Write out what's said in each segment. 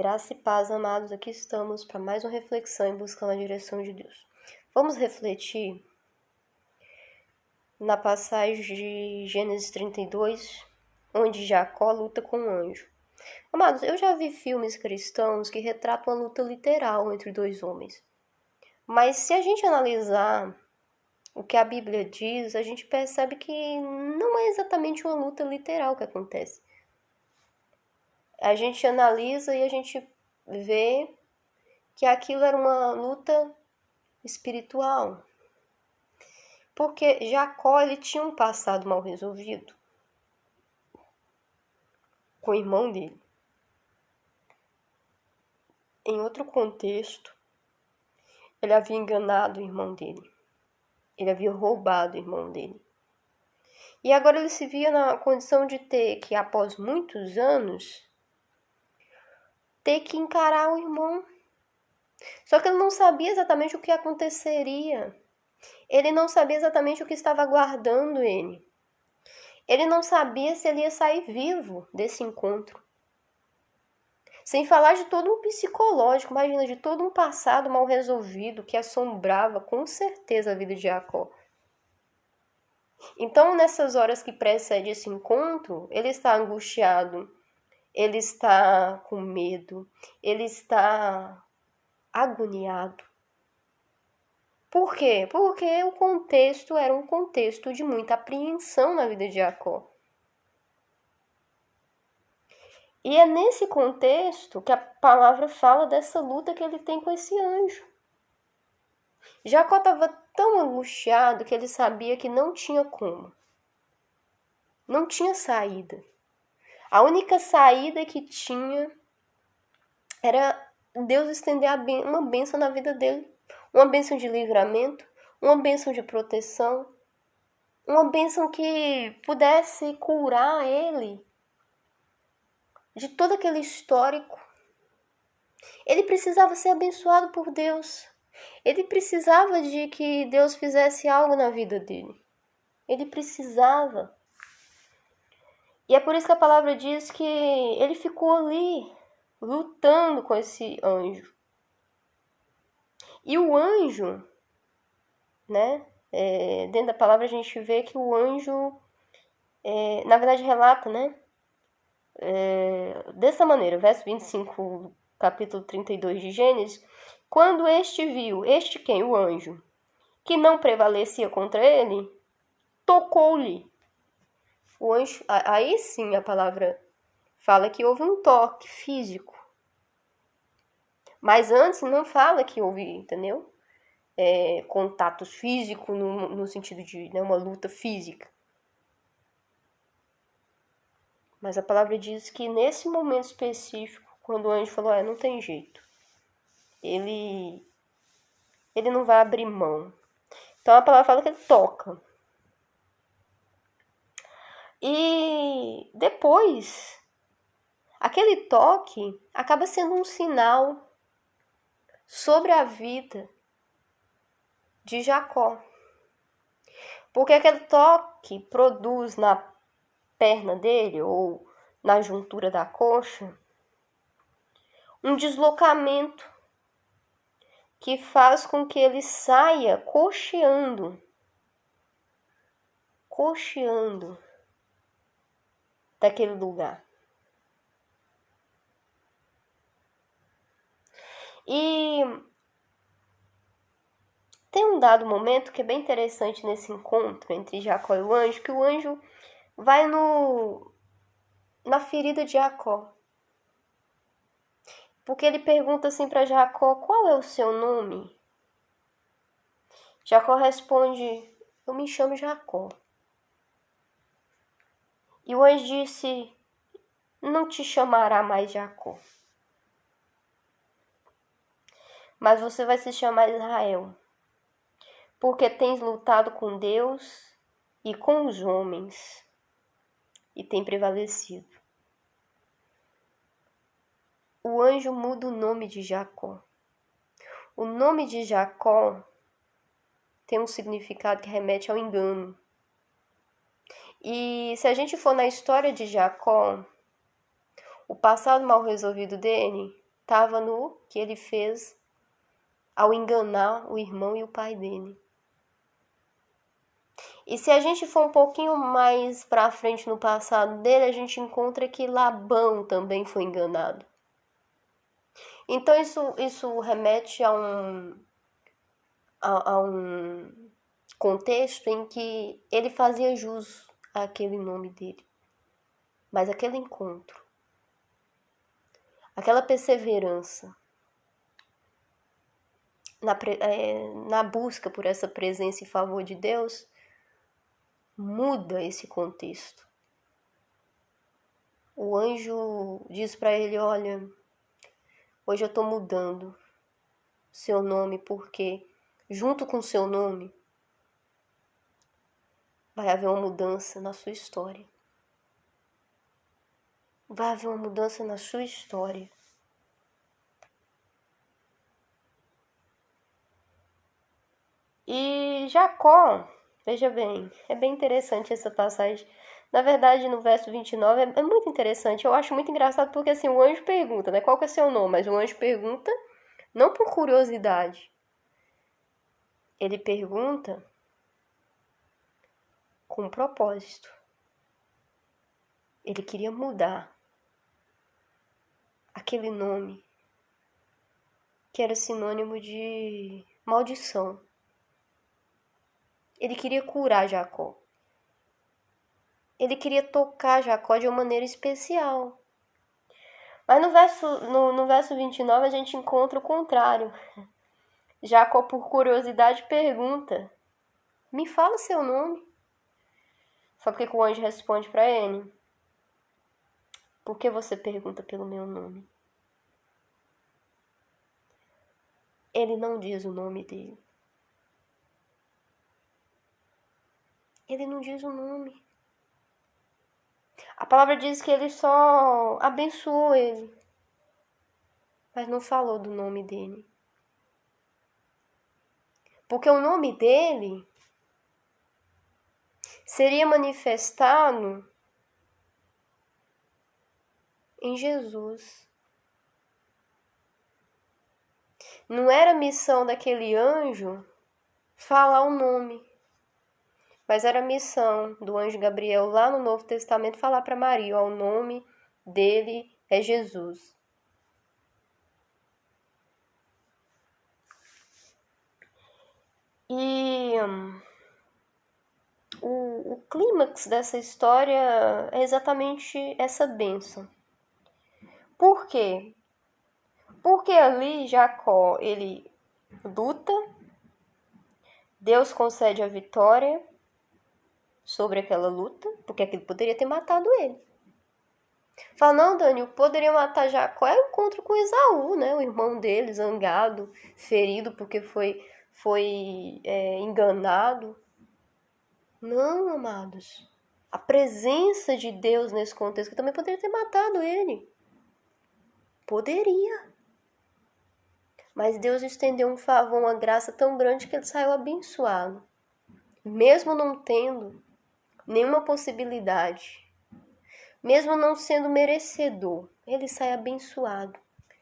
Graça e paz, amados, aqui estamos para mais uma reflexão em buscando a direção de Deus. Vamos refletir na passagem de Gênesis 32, onde Jacó luta com um anjo. Amados, eu já vi filmes cristãos que retratam a luta literal entre dois homens. Mas se a gente analisar o que a Bíblia diz, a gente percebe que não é exatamente uma luta literal que acontece. A gente analisa e a gente vê que aquilo era uma luta espiritual. Porque Jacó, ele tinha um passado mal resolvido com o irmão dele. Em outro contexto, ele havia enganado o irmão dele. Ele havia roubado o irmão dele. E agora ele se via na condição de ter que, após muitos anos, ter que encarar o irmão. Só que ele não sabia exatamente o que aconteceria. Ele não sabia exatamente o que estava aguardando ele. Ele não sabia se ele ia sair vivo desse encontro. Sem falar de todo um psicológico, imagina, de todo um passado mal resolvido que assombrava com certeza a vida de Jacó. Então, nessas horas que precedem esse encontro, ele está angustiado, ele está com medo, ele está agoniado. Por quê? Porque o contexto era um contexto de muita apreensão na vida de Jacó. E é nesse contexto que a palavra fala dessa luta que ele tem com esse anjo. Jacó estava tão angustiado que ele sabia que não tinha como. Não tinha saída. A única saída que tinha era Deus estender uma bênção na vida dele. Uma bênção de livramento, uma bênção de proteção, uma bênção que pudesse curar ele de todo aquele histórico. Ele precisava ser abençoado por Deus. Ele precisava de que Deus fizesse algo na vida dele. Ele precisava. E é por isso que a palavra diz que ele ficou ali, lutando com esse anjo. E o anjo, né? Dentro da palavra a gente vê que o anjo, na verdade relata, né? Dessa maneira, verso 25, capítulo 32 de Gênesis, quando este viu, este quem? O anjo, que não prevalecia contra ele, tocou-lhe. O anjo, aí sim a palavra fala que houve um toque físico. Mas antes não fala que houve, entendeu? Contatos físicos no sentido de, né, uma luta física. Mas a palavra diz que nesse momento específico, quando o anjo falou, não tem jeito. Ele não vai abrir mão. Então a palavra fala que ele toca. E depois, aquele toque acaba sendo um sinal sobre a vida de Jacó. Porque aquele toque produz na perna dele, ou na juntura da coxa, um deslocamento que faz com que ele saia coxeando daquele lugar. E tem um dado momento que é bem interessante nesse encontro entre Jacó e o anjo, que o anjo vai na ferida de Jacó. Porque ele pergunta assim para Jacó, qual é o seu nome? Jacó responde, eu me chamo Jacó. E o anjo disse, não te chamará mais Jacó, mas você vai se chamar Israel, porque tens lutado com Deus e com os homens, e tem prevalecido. O anjo muda o nome de Jacó. O nome de Jacó tem um significado que remete ao engano. E se a gente for na história de Jacó, o passado mal resolvido dele estava no que ele fez ao enganar o irmão e o pai dele. E se a gente for um pouquinho mais para frente no passado dele, a gente encontra que Labão também foi enganado. Então isso remete a um contexto em que ele fazia jus àquele nome dele. Mas aquele encontro, aquela perseverança na busca por essa presença e favor de Deus, muda esse contexto. O anjo diz para ele, olha, hoje eu estou mudando seu nome porque junto com seu nome vai haver uma mudança na sua história. Vai haver uma mudança na sua história. E Jacó, veja bem, é bem interessante essa passagem. Na verdade, no verso 29 é muito interessante. Eu acho muito engraçado porque assim, o anjo pergunta, né? Qual que é seu nome? Mas o anjo pergunta não por curiosidade. Ele pergunta com um propósito. Ele queria mudar aquele nome que era sinônimo de maldição. Ele queria curar Jacó. Ele queria tocar Jacó de uma maneira especial. Mas no verso 29 a gente encontra o contrário. Jacó, por curiosidade, pergunta, me fala seu nome. Sabe o que o anjo responde para ele? Por que você pergunta pelo meu nome? Ele não diz o nome dele. Ele não diz o nome. A palavra diz que ele só abençoou ele, mas não falou do nome dele. Porque o nome dele seria manifestado em Jesus. Não era missão daquele anjo falar o nome, mas era missão do anjo Gabriel lá no Novo Testamento falar para Maria, ó, o nome dele é Jesus. E o clímax dessa história é exatamente essa bênção. Por quê? Porque ali Jacó, ele luta, Deus concede a vitória sobre aquela luta, porque aquilo poderia ter matado ele. Fala, não, Dani, o que poderia matar Jacó é o encontro com Esaú, né? O irmão dele, zangado, ferido porque foi enganado. Não, amados. A presença de Deus nesse contexto também poderia ter matado ele. Poderia. Mas Deus estendeu um favor, uma graça tão grande que ele saiu abençoado. Mesmo não tendo nenhuma possibilidade, mesmo não sendo merecedor, ele sai abençoado.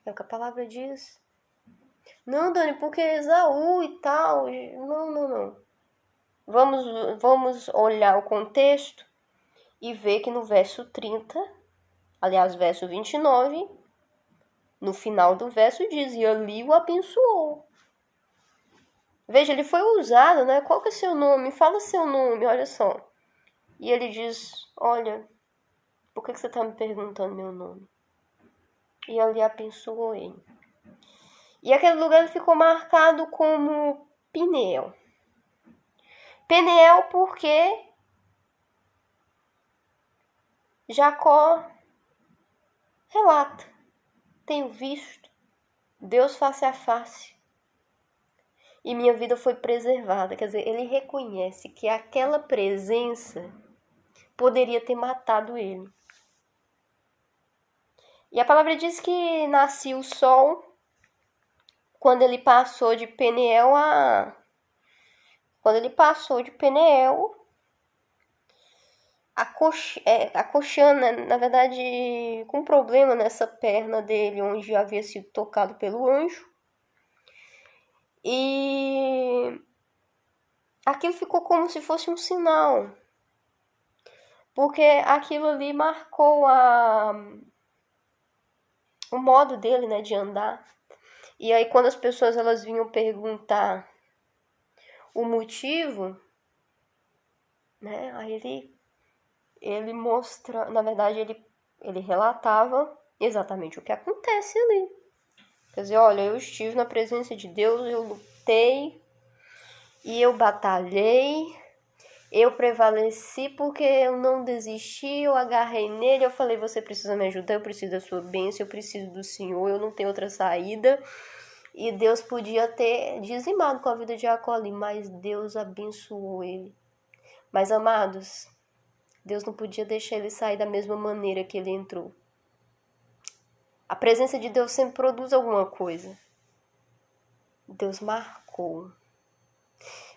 É o que a palavra diz. Não, Dani, porque Esaú e tal. Não. Vamos olhar o contexto e ver que no verso 30, aliás, verso 29, no final do verso diz, e ali o abençoou. Veja, ele foi usado, né? Qual que é seu nome? Fala seu nome, olha só. E ele diz, olha, por que você está me perguntando meu nome? E ali abençoou ele. E aquele lugar ficou marcado como Peniel. Peniel porque Jacó relata, tenho visto Deus face a face e minha vida foi preservada. Quer dizer, ele reconhece que aquela presença poderia ter matado ele. E a palavra diz que nascia o sol quando ele passou de Peniel acoxando, né? Na verdade, com um problema nessa perna dele, onde havia sido tocado pelo anjo. E aquilo ficou como se fosse um sinal, porque aquilo ali marcou o modo dele, né, de andar. E aí quando as pessoas elas vinham perguntar o motivo, né, aí ele mostra, na verdade ele relatava exatamente o que acontece ali. Quer dizer, olha, eu estive na presença de Deus, eu lutei e eu batalhei, eu prevaleci porque eu não desisti, eu agarrei nele, eu falei, você precisa me ajudar, eu preciso da sua bênção, eu preciso do Senhor, eu não tenho outra saída. E Deus podia ter dizimado com a vida de Jacó ali, mas Deus abençoou ele. Mas, amados, Deus não podia deixar ele sair da mesma maneira que ele entrou. A presença de Deus sempre produz alguma coisa. Deus marcou.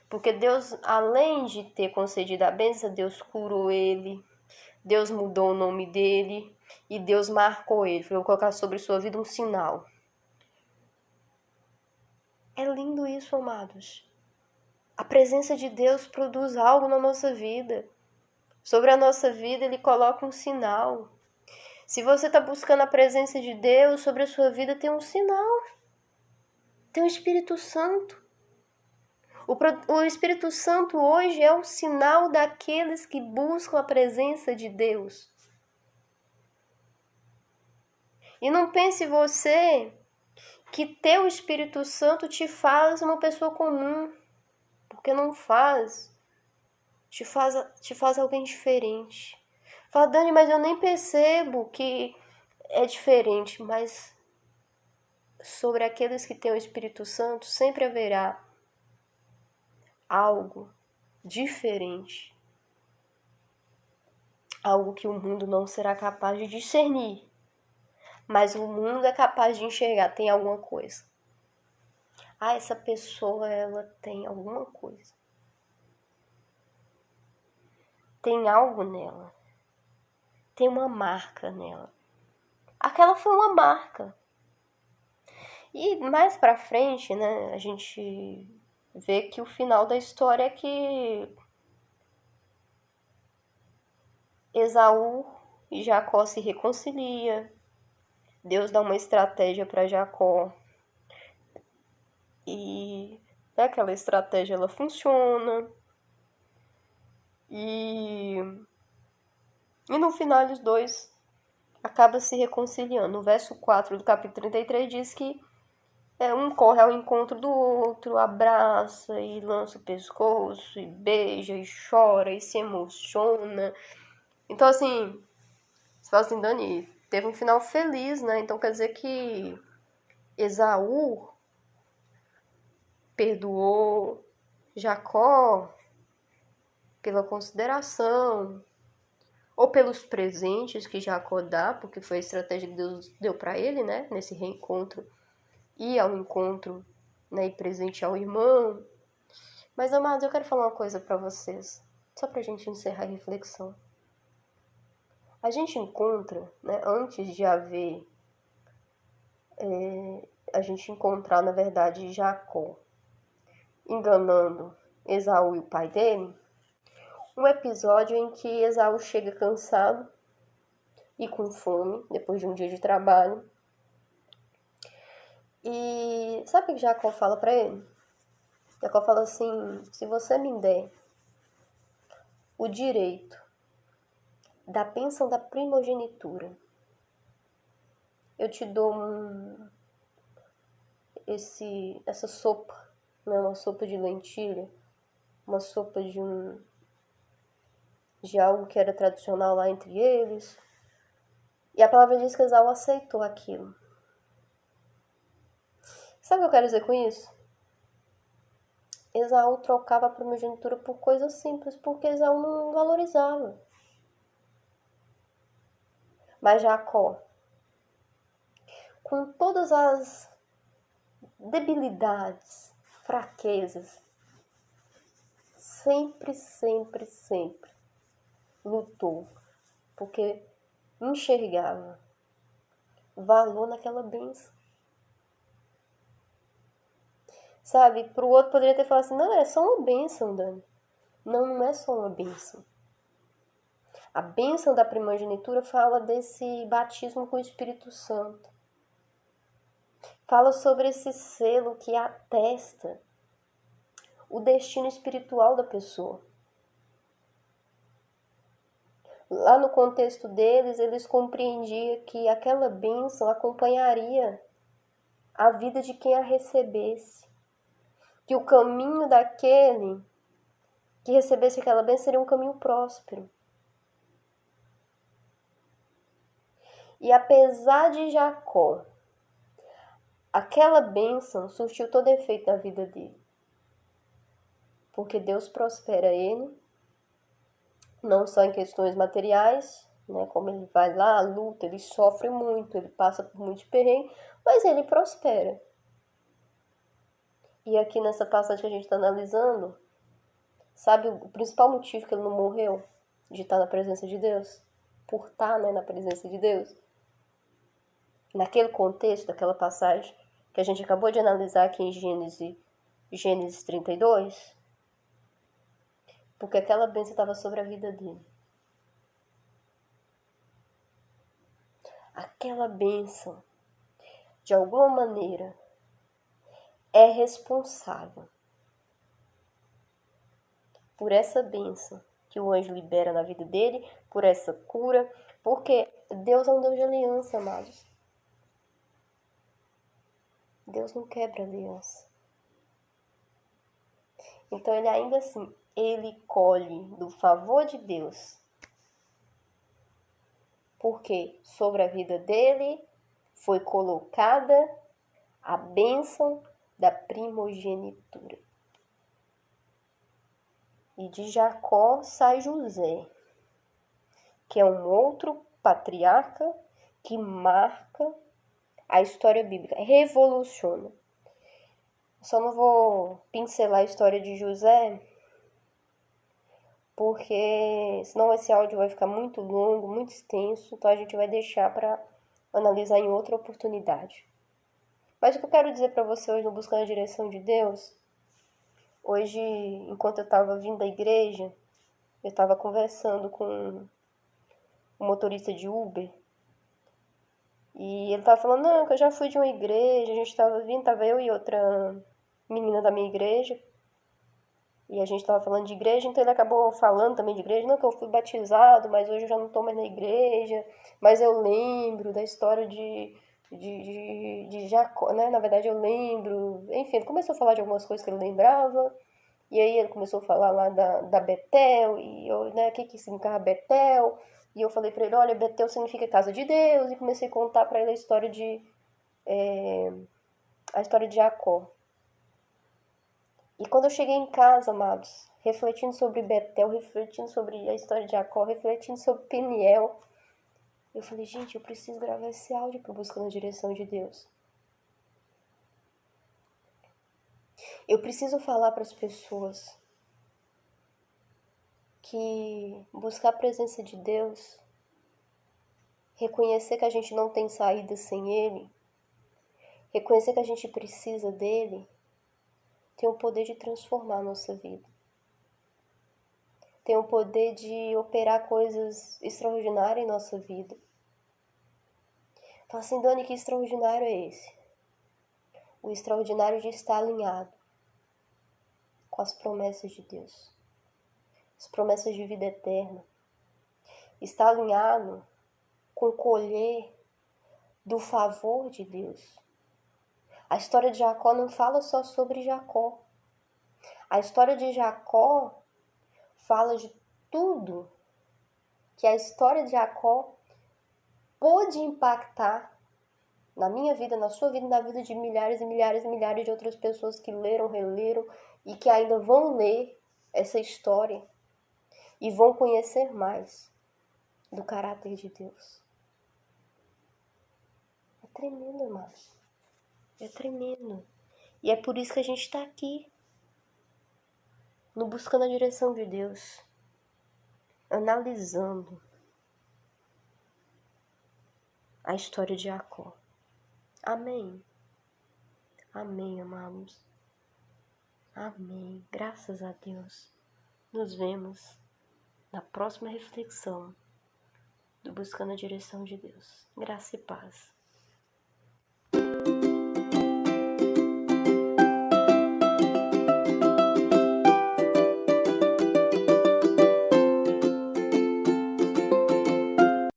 Porque Deus, além de ter concedido a bênção, Deus curou ele, Deus mudou o nome dele e Deus marcou ele. Vou colocar sobre sua vida um sinal. É lindo isso, amados. A presença de Deus produz algo na nossa vida. Sobre a nossa vida, Ele coloca um sinal. Se você está buscando a presença de Deus, sobre a sua vida tem um sinal. Tem o Espírito Santo. O Espírito Santo hoje é um sinal daqueles que buscam a presença de Deus. E não pense você que ter o Espírito Santo te faz uma pessoa comum. Porque não faz. Te faz alguém diferente. Fala, Dani, mas eu nem percebo que é diferente. Mas sobre aqueles que têm o Espírito Santo, sempre haverá algo diferente. Algo que o mundo não será capaz de discernir. Mas o mundo é capaz de enxergar, tem alguma coisa. Ah, essa pessoa, ela tem alguma coisa. Tem algo nela. Tem uma marca nela. Aquela foi uma marca. E mais pra frente, né, a gente vê que o final da história é que Esaú e Jacó se reconcilia. Deus dá uma estratégia para Jacó. E aquela estratégia ela funciona. E no final os dois acabam se reconciliando. O verso 4 do capítulo 33 diz que um corre ao encontro do outro, abraça e lança o pescoço, e beija, e chora, e se emociona. Então, assim, você fala assim, Dani, teve um final feliz, né? Então quer dizer que Esaú perdoou Jacó pela consideração, ou pelos presentes que Jacó dá, porque foi a estratégia que Deus deu para ele, né? Nesse reencontro, ir ao encontro, né? E presentear o irmão. Mas, amados, eu quero falar uma coisa para vocês, só pra gente encerrar a reflexão. A gente encontra, né, antes de haver, a gente encontrar, na verdade, Jacó enganando Esaú e o pai dele, um episódio em que Esaú chega cansado e com fome, depois de um dia de trabalho. E sabe o que Jacó fala para ele? Jacó fala assim, se você me der o direito da bênção da primogenitura, eu te dou essa sopa, né? Uma sopa de lentilha, uma sopa de algo que era tradicional lá entre eles. E a palavra diz que Esaú aceitou aquilo. Sabe o que eu quero dizer com isso? Esaú trocava a primogenitura por coisas simples, porque Esaú não valorizava. Mas Jacó, com todas as debilidades, fraquezas, sempre lutou, porque enxergava valor naquela bênção. Sabe, para o outro poderia ter falado assim, não, é só uma bênção, Dani. Não, não é só uma bênção. A bênção da primogenitura fala desse batismo com o Espírito Santo. Fala sobre esse selo que atesta o destino espiritual da pessoa. Lá no contexto deles, eles compreendiam que aquela bênção acompanharia a vida de quem a recebesse. Que o caminho daquele que recebesse aquela bênção seria um caminho próspero. E apesar de Jacó, aquela bênção surtiu todo efeito na vida dele. Porque Deus prospera ele, não só em questões materiais, né, como ele vai lá, luta, ele sofre muito, ele passa por muito perrengue, mas ele prospera. E aqui nessa passagem que a gente está analisando, sabe o principal motivo que ele não morreu? De estar na presença de Deus? Por estar, né, na presença de Deus? Naquele contexto, daquela passagem que a gente acabou de analisar aqui em Gênesis 32, porque aquela bênção estava sobre a vida dele. Aquela bênção, de alguma maneira, é responsável por essa bênção que o anjo libera na vida dele, por essa cura, porque Deus é um Deus de aliança, amados. Deus não quebra aliança. Então ele ainda assim, ele colhe do favor de Deus. Porque sobre a vida dele foi colocada a bênção da primogenitura. E de Jacó sai José, que é um outro patriarca que marca a história bíblica, revoluciona. Só não vou pincelar a história de José, porque senão esse áudio vai ficar muito longo, muito extenso, então a gente vai deixar para analisar em outra oportunidade. Mas o que eu quero dizer para você hoje no Buscando a Direção de Deus, hoje, enquanto eu estava vindo da igreja, eu estava conversando com um motorista de Uber, e ele tava falando, não, que eu já fui de uma igreja, a gente tava vindo, tava eu e outra menina da minha igreja, e a gente tava falando de igreja, então ele acabou falando também de igreja, não, que eu fui batizado, mas hoje eu já não tô mais na igreja, mas eu lembro da história de Jacó, né, na verdade eu lembro, enfim, ele começou a falar de algumas coisas que ele lembrava, e aí ele começou a falar lá da Betel, e eu, né, o que significa Betel? E eu falei pra ele, olha, Betel significa casa de Deus, e comecei a contar pra ele a história de Jacó. E quando eu cheguei em casa, amados, refletindo sobre Betel, refletindo sobre a história de Jacó, refletindo sobre Peniel, eu falei, gente, eu preciso gravar esse áudio pro Buscando a Direção de Deus. Eu preciso falar para as pessoas que buscar a presença de Deus, reconhecer que a gente não tem saída sem Ele, reconhecer que a gente precisa dele, tem o poder de transformar a nossa vida. Tem o poder de operar coisas extraordinárias em nossa vida. Fala assim, Dani, que extraordinário é esse? O extraordinário de estar alinhado com as promessas de Deus. As promessas de vida eterna. Estar alinhado com colher do favor de Deus. A história de Jacó não fala só sobre Jacó. A história de Jacó fala de tudo que a história de Jacó pôde impactar na minha vida, na sua vida, na vida de milhares e milhares e milhares de outras pessoas que leram, releram e que ainda vão ler essa história e vão conhecer mais do caráter de Deus. É tremendo, irmãos. É tremendo. E é por isso que a gente está aqui, no Buscando a Direção de Deus. analisando a história de Jacó. Amém. Amém, amados. Amém. Graças a Deus. Nos vemos na próxima reflexão do Buscando a Direção de Deus. Graça e paz.